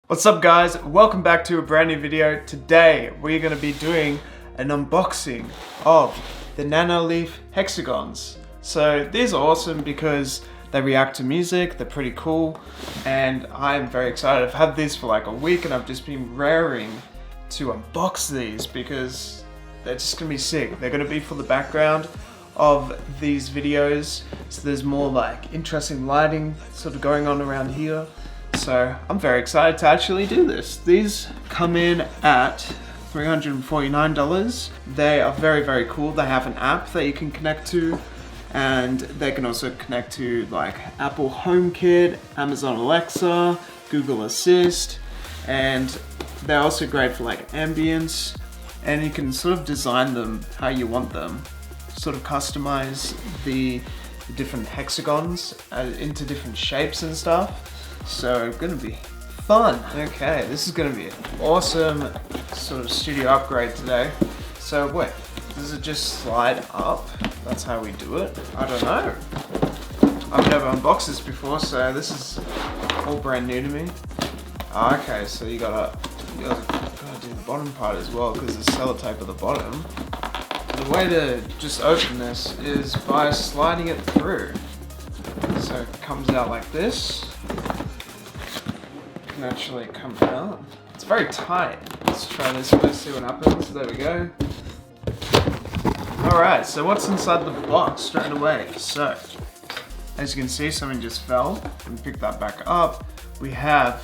What's up guys, welcome back to a brand new video. Today we're going to be doing an unboxing of the Nanoleaf Hexagons. So these are awesome because they react to music, they're pretty cool, and I'm very excited. I've had these for like a week and I've just been raring to unbox these because they're just going to be sick. They're going to be for the background of these videos, so there's more like interesting lighting sort of going on around here. So I'm very excited to actually do this. These come in at $349. They are very cool. They have an app that you can connect to, and they can also connect to like Apple HomeKit, Amazon Alexa, Google Assist, and they're also great for like ambience, and you can sort of design them how you want them. Sort of customize the different hexagons into different shapes and stuff. So gonna be fun. Okay, this is gonna be an awesome sort of studio upgrade today. So wait, does it just slide up? That's how we do it? I don't know. I've never unboxed this before, so this is all brand new to me. Okay, so you gotta do the bottom part as well because there's sellotape at the bottom. The way to just open this is by sliding it through. So it comes out like this. Can actually come out. It's very tight. Let's try this first, see what happens. There we go. Alright, so what's inside the box straight away? So, as you can see, something just fell. And pick that back up. We have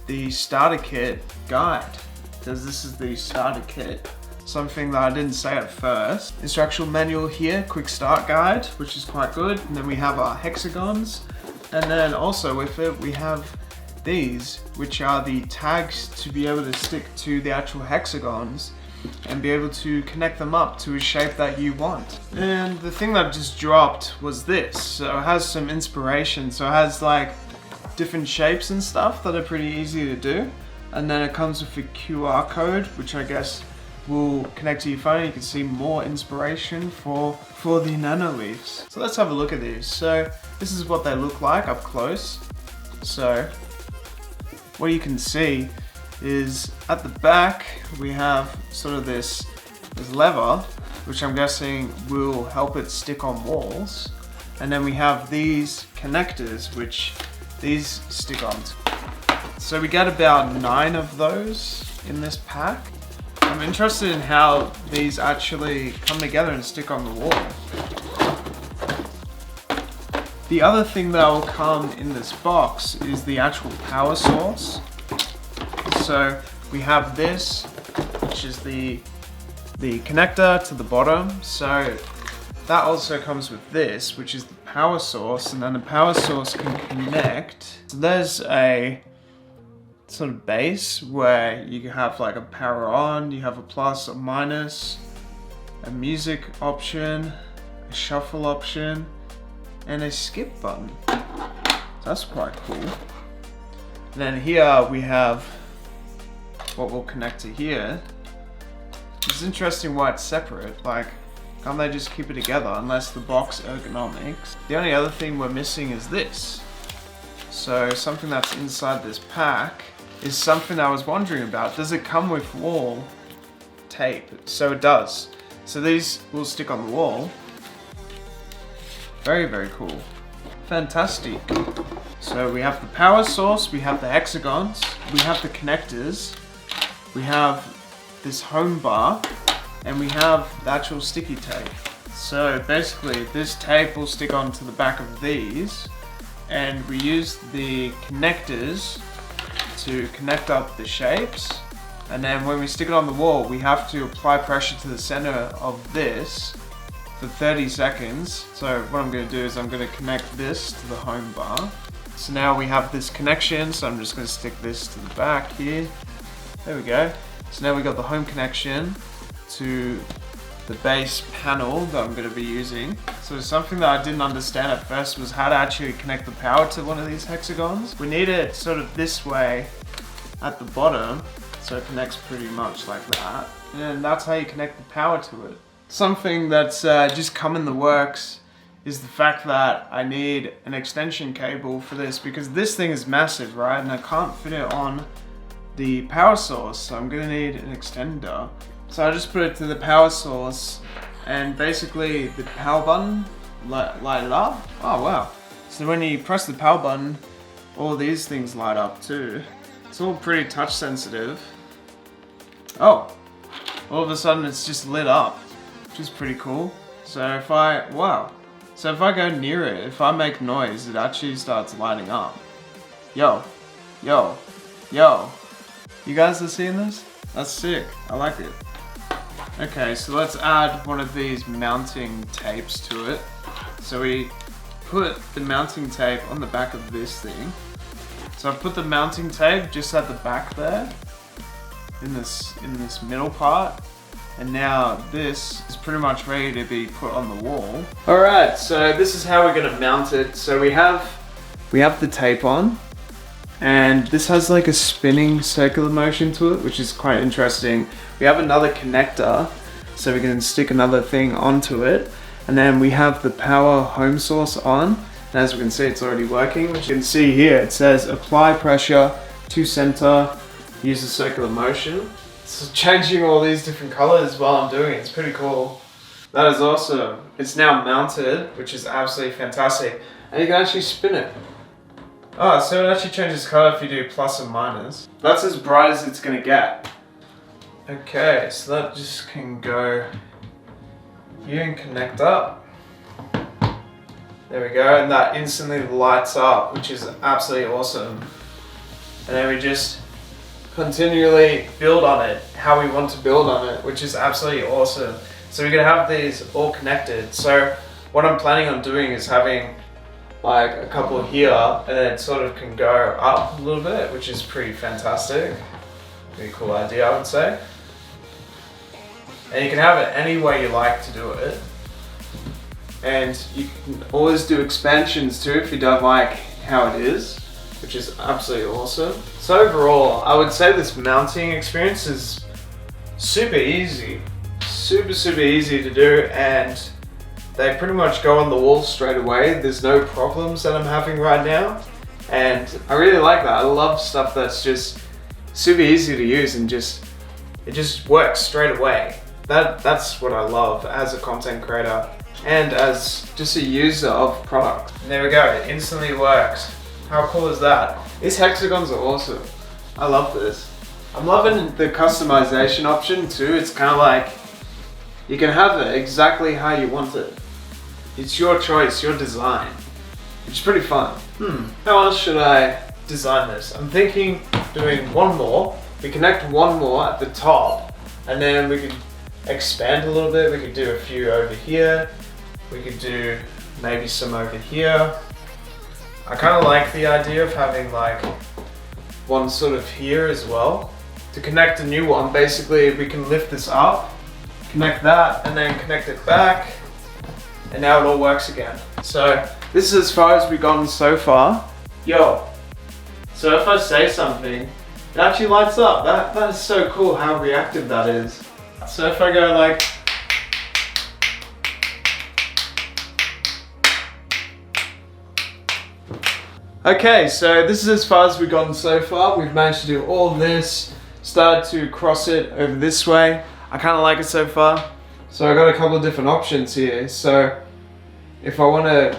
the starter kit guide. Because this is the starter kit. Something that I didn't say at first. Instructional manual here, quick start guide, which is quite good. And then we have our hexagons. And then also with it, we have these, which are the tags to be able to stick to the actual hexagons and be able to connect them up to a shape that you want. And the thing that just dropped was this. So it has some inspiration. So it has like different shapes and stuff that are pretty easy to do. And then it comes with a QR code, which I guess will connect to your phone. You can see more inspiration for the Nanoleafs. So let's have a look at these. So this is what they look like up close. So what you can see is at the back we have sort of this lever, which I'm guessing will help it stick on walls. And then we have these connectors, which these stick on. So we get about 9 of those in this pack. I'm interested in how these actually come together and stick on the wall. The other thing that will come in this box is the actual power source. So we have this, which is the connector to the bottom. So that also comes with this, which is the power source, and then the power source can connect. So there's a sort of base where you can have like a power on, you have a plus or minus, a music option, a shuffle option, and a skip button. So that's quite cool. And then here we have what will connect to here. It's interesting why it's separate. Like, can't they just keep it together unless the box ergonomics? The only other thing we're missing is this. So something that's inside this pack is something I was wondering about. Does it come with wall tape? So it does. So these will stick on the wall. Very cool. Fantastic. So we have the power source, we have the hexagons, we have the connectors, we have this home bar, and we have the actual sticky tape. So basically this tape will stick onto the back of these, and we use the connectors to connect up the shapes. And then when we stick it on the wall, we have to apply pressure to the center of this for 30 seconds. So what I'm going to do is I'm going to connect this to the home bar. So now we have this connection, so I'm just going to stick this to the back here. There we go. So now we got the home connection to the base panel that I'm going to be using. So something that I didn't understand at first was how to actually connect the power to one of these hexagons. We need it sort of this way at the bottom, so it connects pretty much like that. And that's how you connect the power to it. Something that's just come in the works is the fact that I need an extension cable for this, because this thing is massive, right? And I can't fit it on the power source, so I'm gonna need an extender. So I just put it to the power source, and basically the power button light it up. Oh wow. So when you press the power button, all these things light up too. It's all pretty touch sensitive. Oh, all of a sudden it's just lit up, which is pretty cool. So if I go near it, if I make noise, it actually starts lighting up. Yo, yo, yo. You guys are seeing this? That's sick, I like it. Okay, so let's add one of these mounting tapes to it. So we put the mounting tape on the back of this thing. So I've put the mounting tape just at the back there, in this middle part. And now this is pretty much ready to be put on the wall. Alright, so this is how we're gonna mount it. So we have the tape on, and this has like a spinning circular motion to it, which is quite interesting. We have another connector, so we can stick another thing onto it. And then we have the power home source on. And as we can see, it's already working. Which you can see here, it says apply pressure to center, use the circular motion. It's changing all these different colors while I'm doing it. It's pretty cool. That is awesome. It's now mounted, which is absolutely fantastic. And you can actually spin it. Oh, so it actually changes color if you do plus and minus. That's as bright as it's gonna get. Okay, so that just can go here and connect up. There we go, and that instantly lights up, which is absolutely awesome. And then we just continually build on it how we want to build on it, which is absolutely awesome. So we're gonna have these all connected. So what I'm planning on doing is having like a couple here, and then it sort of can go up a little bit, which is pretty fantastic. Pretty cool idea, I would say. And you can have it any way you like to do it. And you can always do expansions too if you don't like how it is, which is absolutely awesome. So overall, I would say this mounting experience is super easy. Super easy to do, and they pretty much go on the wall straight away. There's no problems that I'm having right now. And I really like that. I love stuff that's just super easy to use and it just works straight away. That's what I love as a content creator and as just a user of product. And there we go, it instantly works. How cool is that? These hexagons are awesome. I love this. I'm loving the customization option too. It's kind of like you can have it exactly how you want it. It's your choice, your design, which is pretty fun. How else should I design this? I'm thinking doing one more. We connect one more at the top, and then we could expand a little bit. We could do a few over here. We could do maybe some over here. I kind of like the idea of having like one sort of here as well. To connect a new one, basically we can lift this up, connect that, and then connect it back, and now it all works again. So this is as far as we've gotten so far. Yo, so if I say something, it actually lights up. That is so cool how reactive that is. So if I go like, okay, so this is as far as we've gotten so far. We've managed to do all this, started to cross it over this way. I kind of like it so far. So I got a couple of different options here. So if I want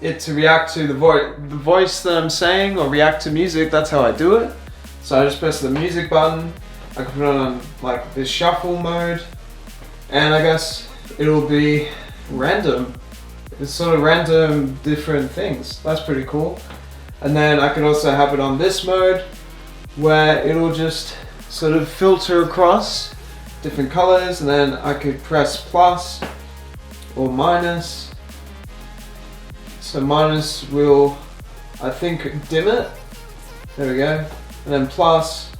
it to react to the voice that I'm saying or react to music, that's how I do it. So I just press the music button. I can put it on like this shuffle mode, and I guess it'll be random. It's sort of random different things. That's pretty cool. And then I can also have it on this mode where it'll just sort of filter across different colors, and then I could press plus or minus. So minus will, I think, dim it. There we go. And then plus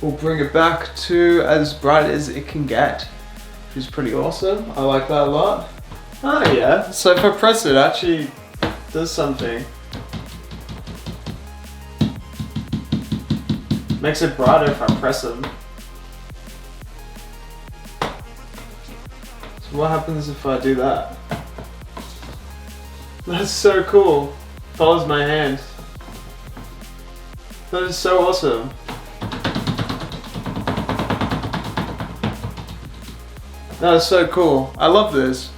will bring it back to as bright as it can get, which is pretty awesome. I like that a lot. Oh yeah, so if I press it, it actually does something. Makes it brighter if I press them. So what happens if I do that? That's so cool. Follows my hand. That is so awesome. That's so cool. I love this.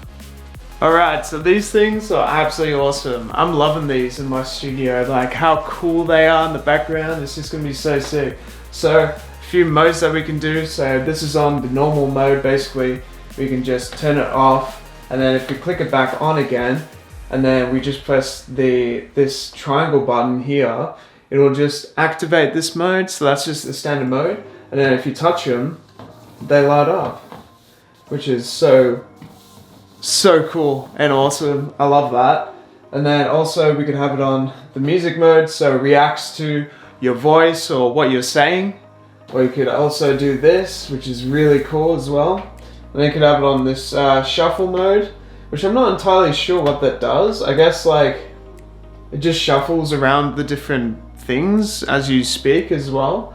Alright, so these things are absolutely awesome. I'm loving these in my studio. Like how cool they are in the background. It's just gonna be so sick. So a few modes that we can do. So this is on the normal mode basically. We can just turn it off, and then if we click it back on again, and then we just press this triangle button here, it will just activate this mode. So that's just the standard mode. And then if you touch them, they light up, which is so cool and awesome. I love that. And then also we could have it on the music mode, so it reacts to your voice or what you're saying. Or you could also do this, which is really cool as well. And then you could have it on this shuffle mode, which I'm not entirely sure what that does. I guess like it just shuffles around the different things as you speak as well,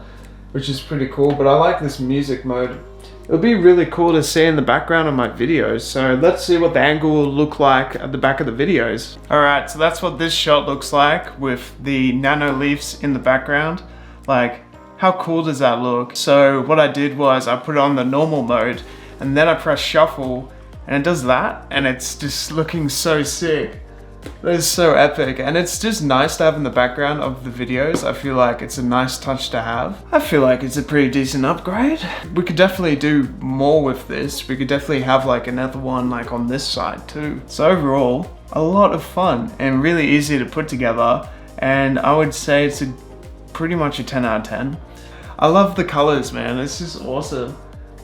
which is pretty cool. But I like this music mode. It'll be really cool to see in the background of my videos. So let's see what the angle will look like at the back of the videos. Alright, so that's what this shot looks like with the nano leaves in the background. Like, how cool does that look? So what I did was I put it on the normal mode, and then I press shuffle, and it does that, and it's just looking so sick. That is so epic, and it's just nice to have in the background of the videos. I feel like it's a nice touch to have. I feel like it's a pretty decent upgrade. We could definitely do more with this. We could definitely have like another one like on this side too. So overall, a lot of fun and really easy to put together, and I would say it's pretty much a 10 out of 10. I love the colors, man. It's just awesome.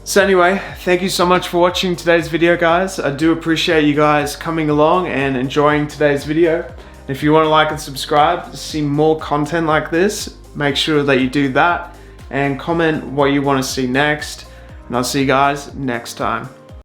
So anyway, thank you so much for watching today's video, guys. I do appreciate you guys coming along and enjoying today's video. And if you want to like and subscribe to see more content like this, make sure that you do that and comment what you want to see next. And I'll see you guys next time.